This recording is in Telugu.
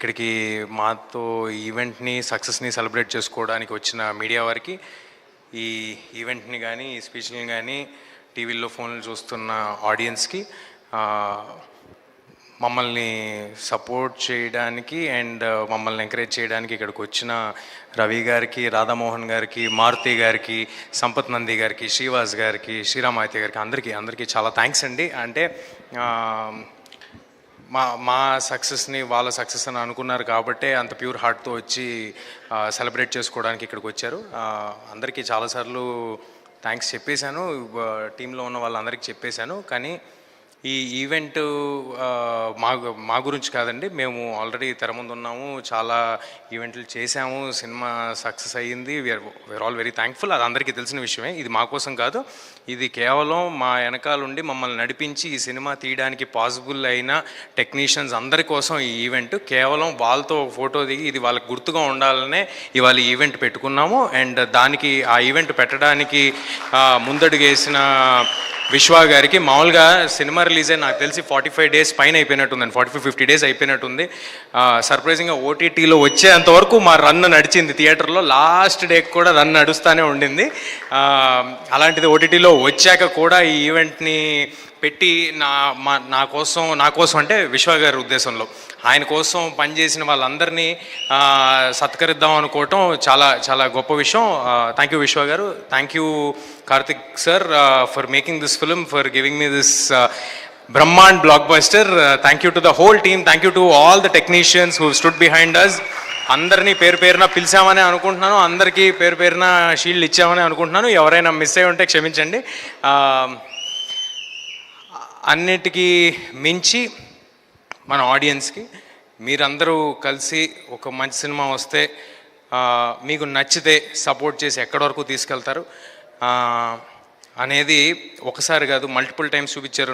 ఇక్కడికి మాతో ఈవెంట్ని సక్సెస్ని సెలబ్రేట్ చేసుకోవడానికి వచ్చిన మీడియా వారికి, ఈ ఈవెంట్ని కానీ ఈ స్పీచ్ని కానీ టీవీల్లో ఫోన్లు చూస్తున్న ఆడియన్స్కి, మమ్మల్ని సపోర్ట్ చేయడానికి అండ్ మమ్మల్ని ఎంకరేజ్ చేయడానికి ఇక్కడికి వచ్చిన రవి గారికి, రాధామోహన్ గారికి, మారుతి గారికి, సంపత్ నంది గారికి, శ్రీవాస్ గారికి, శ్రీరామాయిత్య గారికి అందరికీ చాలా థ్యాంక్స్ అండి. అంటే మా సక్సెస్ని వాళ్ళ సక్సెస్ అని అనుకున్నారు కాబట్టే అంత ప్యూర్ హార్ట్తో వచ్చి సెలబ్రేట్ చేసుకోవడానికి ఇక్కడికి వచ్చారు. అందరికీ చాలాసార్లు థ్యాంక్స్ చెప్పేశాను, టీంలో ఉన్న వాళ్ళందరికీ చెప్పేశాను. కానీ ఈ ఈవెంట్ మా గురించి కాదండి, మేము ఆల్రెడీ తెర ముందు ఉన్నాము, చాలా ఈవెంట్లు చేశాము, సినిమా సక్సెస్ అయ్యింది. We are all very thankful. అది అందరికీ తెలిసిన విషయమే. ఇది మా కోసం కాదు, ఇది కేవలం మా వెనకాలండి మమ్మల్ని నడిపించి ఈ సినిమా తీయడానికి పాసిబుల్ అయిన టెక్నీషియన్స్ అందరి కోసం ఈ ఈవెంట్. కేవలం వాళ్ళతో ఫోటో దిగి ఇది వాళ్ళకి గుర్తుగా ఉండాలనే ఇవాళ ఈవెంట్ పెట్టుకున్నాము. అండ్ దానికి ఆ ఈవెంట్ పెట్టడానికి ముందడుగేసిన విశ్వ గారికి, మామూలుగా సినిమా రిలీజ్ అయ్యి నాకు తెలిసి 45 days పైన అయిపోయినట్టుందండి, 45-50 days అయిపోయినట్టుంది. సర్ప్రైజింగ్గా ఓటీటీలో వచ్చేంతవరకు మా రన్ నడిచింది. థియేటర్లో లాస్ట్ డేకి కూడా రన్ నడుస్తూనే ఉండింది. అలాంటిది ఓటీటీలో వచ్చాక కూడా ఈ ఈవెంట్ని పెట్టి నా కోసం అంటే విశ్వ గారి ఉద్దేశంలో ఆయన కోసం పనిచేసిన వాళ్ళందరినీ సత్కరిద్దాం అనుకోవటం చాలా చాలా గొప్ప విషయం. థ్యాంక్ యూ విశ్వ గారు, thank you Karthik sir for making this film, for giving me this బ్రహ్మాండ్ blockbuster. Thank you to the whole team, thank you to all the technicians who stood behind us. అందరినీ పేరు పేరున పిలిచామని అనుకుంటున్నాను, అందరికీ పేరు పేరున షీల్డ్ ఇచ్చామని అనుకుంటున్నాను. ఎవరైనా మిస్ అయి ఉంటే క్షమించండి. అన్నిటికీ మించి మన ఆడియన్స్కి మీరందరూ కలిసి ఒక మంచి సినిమా వస్తే మీకు నచ్చితే సపోర్ట్ చేసి ఎక్కడి వరకు తీసుకెళ్తారు అనేది ఒకసారి కాదు మల్టిపుల్ టైమ్స్ చూపించారు.